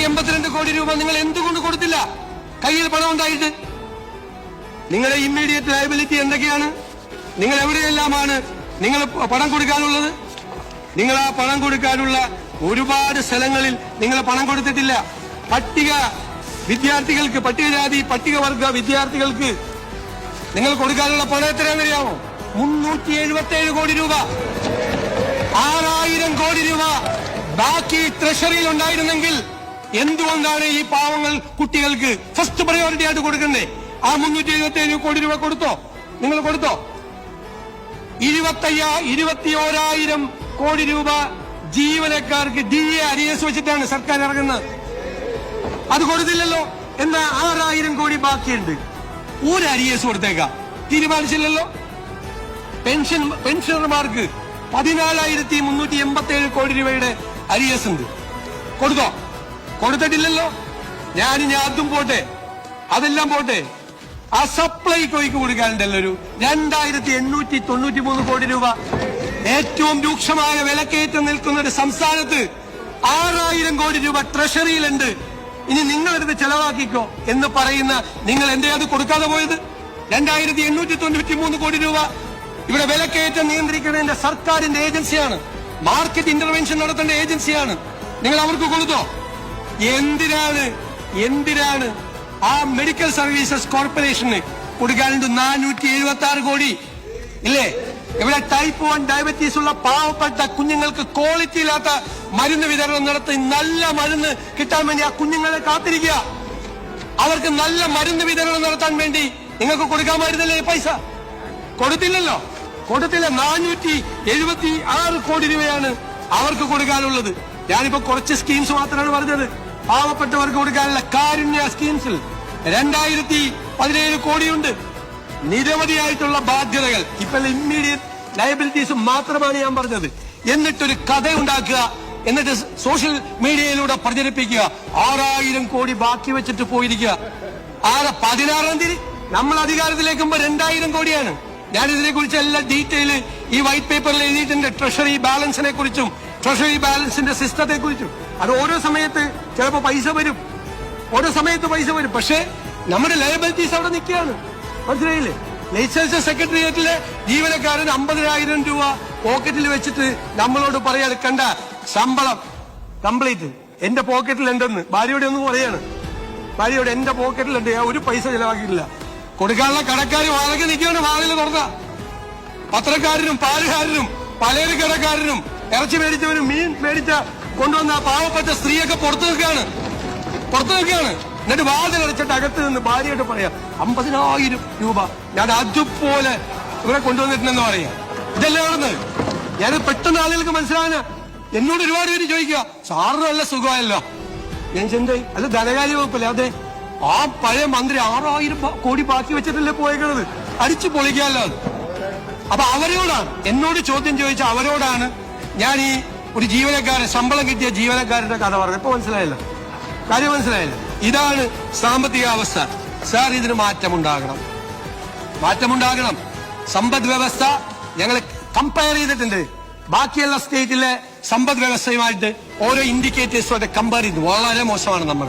182 കോടി രൂപ നിങ്ങൾ എന്തുകൊണ്ട് കൊടുത്തില്ല? കയ്യിൽ പണം ഉണ്ടായിട്ട്. നിങ്ങളുടെ ഇമ്മീഡിയറ്റ് ലയബിലിറ്റി എന്തൊക്കെയാണ്? നിങ്ങൾ എവിടെയെല്ലാമാണ് നിങ്ങൾ പണം കൊടുക്കാനുള്ളത്? നിങ്ങൾ ആ പണം കൊടുക്കാനുള്ള ഒരുപാട് സ്ഥലങ്ങളിൽ നിങ്ങൾ പണം കൊടുത്തിട്ടില്ല. പട്ടിക വിദ്യാർത്ഥികൾക്ക്, പട്ടികജാതി പട്ടികവർഗ വിദ്യാർത്ഥികൾക്ക് നിങ്ങൾ കൊടുക്കാനുള്ള പണം എത്രയാണെന്നറിയാമോ? 377 കോടി രൂപ. 6000 കോടി രൂപ ബാക്കി ട്രഷറിയിൽ ഉണ്ടായിരുന്നെങ്കിൽ എന്തുകൊണ്ടാണ് ഈ പാവങ്ങൾ കുട്ടികൾക്ക് ഫസ്റ്റ് പ്രയോറിറ്റി ആയിട്ട് കൊടുക്കണ്ടേ? ആ 377 കോടി രൂപ കൊടുത്തോ? നിങ്ങൾ കൊടുത്തോ? 21,000 കോടി രൂപ ജീവനക്കാർക്ക് DA അരിയസ് വെച്ചിട്ടാണ് സർക്കാർ ഇറങ്ങുന്നത്. അത് കൊടുത്തില്ലല്ലോ. എന്നാ 6000 കോടി ബാക്കിയുണ്ട്. ഒരു അരിയസ് കൊടുത്തേക്കാം. തീരുമാനിച്ചില്ലല്ലോ. പെൻഷനർമാർക്ക് 14,387 കോടി രൂപയുടെ അരിയസ് ഉണ്ട്. കൊടുത്തോ? കൊടുത്തിട്ടില്ലല്ലോ. ഞാൻ അതും പോട്ടെ, അതെല്ലാം പോട്ടെ. ആ സപ്ലൈകോയ്ക്ക് കൊടുക്കാനുണ്ടല്ലോ ഒരു 2,893 കോടി രൂപ. ഏറ്റവും രൂക്ഷമായ വിലക്കയറ്റം നിൽക്കുന്ന ഒരു സംസ്ഥാനത്ത് 6000 കോടി രൂപ ട്രഷറിയിലുണ്ട്. ഇനി നിങ്ങളെടുത്ത് ചെലവാക്കിക്കോ എന്ന് പറയുന്ന നിങ്ങൾ എന്തേ അത് കൊടുക്കാതെ പോയത്? 2,893 കോടി രൂപ ഇവിടെ വിലക്കയറ്റം നിയന്ത്രിക്കുന്നതിന്റെ സർക്കാരിന്റെ ഏജൻസിയാണ്, മാർക്കറ്റ് ഇന്റർവെൻഷൻ നടത്തേണ്ട ഏജൻസിയാണ്. നിങ്ങൾ അവർക്ക് കൊടുത്തോ? എന്തിനാണ് ആ മെഡിക്കൽ സർവീസസ് കോർപ്പറേഷന് കൊടുക്കാനുണ്ട് 476 കോടി ഇല്ലേ? ഇവിടെ ടൈപ്പ് 1 ഡയബറ്റീസ് ഉള്ള പാവപ്പെട്ട കുഞ്ഞുങ്ങൾക്ക് ക്വാളിറ്റി ഇല്ലാത്ത മരുന്ന് വിതരണം നടത്തി നല്ല മരുന്ന് കിട്ടാൻ വേണ്ടി ആ കുഞ്ഞുങ്ങളെ കാത്തിരിക്കുക. അവർക്ക് നല്ല മരുന്ന് വിതരണം നടത്താൻ വേണ്ടി നിങ്ങൾക്ക് കൊടുക്കാമായിരുന്നല്ലേ പൈസ? കൊടുത്തില്ലല്ലോ. കൊടുത്തില്ല. 476 കോടി രൂപയാണ് അവർക്ക് കൊടുക്കാനുള്ളത്. ഞാനിപ്പോ കുറച്ച് സ്കീംസ് മാത്രമാണ് പറഞ്ഞത്. പാവപ്പെട്ടവർക്ക് കൊടുക്കാനുള്ള കാരുണ്യ സ്കീംസിൽ 2017 കോടിയുണ്ട്. നിരവധിയായിട്ടുള്ള ബാധ്യതകൾ. ഇപ്പൊ ഇമ്മീഡിയറ്റ് ലയബിലിറ്റീസ് മാത്രമാണ് ഞാൻ പറഞ്ഞത്. എന്നിട്ടൊരു കഥ ഉണ്ടാക്കുക, എന്നിട്ട് സോഷ്യൽ മീഡിയയിലൂടെ പ്രചരിപ്പിക്കുക. 6000 കോടി ബാക്കി വെച്ചിട്ട് പോയിരിക്കുക. 16-ാം തീയതി നമ്മൾ അധികാരത്തിലേക്കുമ്പോ 2000 കോടിയാണ്. ഞാനിതിനെ കുറിച്ച് എല്ലാ ഡീറ്റെയിൽ ഈ വൈറ്റ് പേപ്പറിൽ എഴുതിയിട്ടുണ്ട്. ട്രഷറി ബാലൻസിനെ കുറിച്ചും ട്രഷറി ബാലൻസിന്റെ സിസ്റ്റത്തെ കുറിച്ചും. അത് ഓരോ സമയത്ത് ചിലപ്പോ പൈസ വരും, ഓരോ സമയത്ത് പൈസ വരും. പക്ഷേ നമ്മുടെ ലയബിലിറ്റീസ് അവിടെ നിൽക്കുകയാണ്. മനസ്സിലായില്ലേ? ലെജിസ്ലേച്ചർ സെക്രട്ടേറിയറ്റിലെ ജീവനക്കാരൻ 50,000 രൂപ പോക്കറ്റിൽ വെച്ചിട്ട് നമ്മളോട് പറയാൻ കണ്ട ശമ്പളം കംപ്ലീറ്റ് എന്റെ പോക്കറ്റിലുണ്ടെന്ന് ഭാര്യയോടെ ഒന്നും പറയാണ്. ഭാര്യയോട് എന്റെ പോക്കറ്റിലുണ്ട്, ഒരു പൈസ ചെലവാക്കിയിട്ടില്ല. കൊടുക്കാനുള്ള കടക്കാരും വാഴക നിൽക്കുകയാണ്. വാഴയിൽ തുറന്ന പത്രക്കാരനും പാലുകാരനും പലചരക്ക് കടക്കാരനും ഇറച്ചി മേടിച്ചവനും മീൻ മേടിച്ച കൊണ്ടുവന്ന പാവപ്പെട്ട സ്ത്രീയൊക്കെ പുറത്തു നിൽക്കുകയാണ്. എന്നിട്ട് വാതിലടച്ചിട്ട് അകത്ത് നിന്ന് ഭാര്യയോട് പറയാം 50,000 രൂപ ഞാൻ അതുപോലെ ഇവിടെ കൊണ്ടുവന്നിട്ടുണ്ടെന്ന് പറയാം. ഇതെല്ലാം നടന്നത്. ഞാൻ പെട്ടെന്ന് ആളുകൾക്ക് മനസ്സിലാകാന് എന്നോട് ഒരുപാട് പേര് ചോദിക്കുക, സാറിന് നല്ല സുഖമായല്ലോ. ഞാൻ ചിന്തായി അല്ല ധനകാര്യ വകുപ്പല്ലേ? അതെ. ആ പഴയ മന്ത്രി 6000 കോടി ബാക്കി വെച്ചിട്ടല്ലേ പോയേക്കുന്നത്. അടിച്ചു പൊളിക്കാമല്ലോ. അപ്പൊ അവരോടാണ് എന്നോട് ചോദ്യം ചോദിച്ച അവരോടാണ് ഞാൻ ഈ ഒരു ജീവനക്കാരൻ, ശമ്പളം കിട്ടിയ ജീവനക്കാരന്റെ കഥ പറഞ്ഞത്. ഇപ്പൊ മനസ്സിലായല്ലോ, കാര്യം മനസ്സിലായല്ലോ. ഇതാണ് സാമ്പത്തിക അവസ്ഥ. സാർ, ഇതിന് മാറ്റമുണ്ടാകണം. സമ്പദ് വ്യവസ്ഥ ഞങ്ങൾ കമ്പയർ ചെയ്തിട്ടുണ്ട്. ബാക്കിയുള്ള സ്റ്റേറ്റിലെ സമ്പദ് വ്യവസ്ഥയുമായിട്ട് ഓരോ ഇൻഡിക്കേറ്റേഴ്സുമായിട്ട് കമ്പയർ ചെയ്ത് വളരെ മോശമാണ് നമ്മൾ.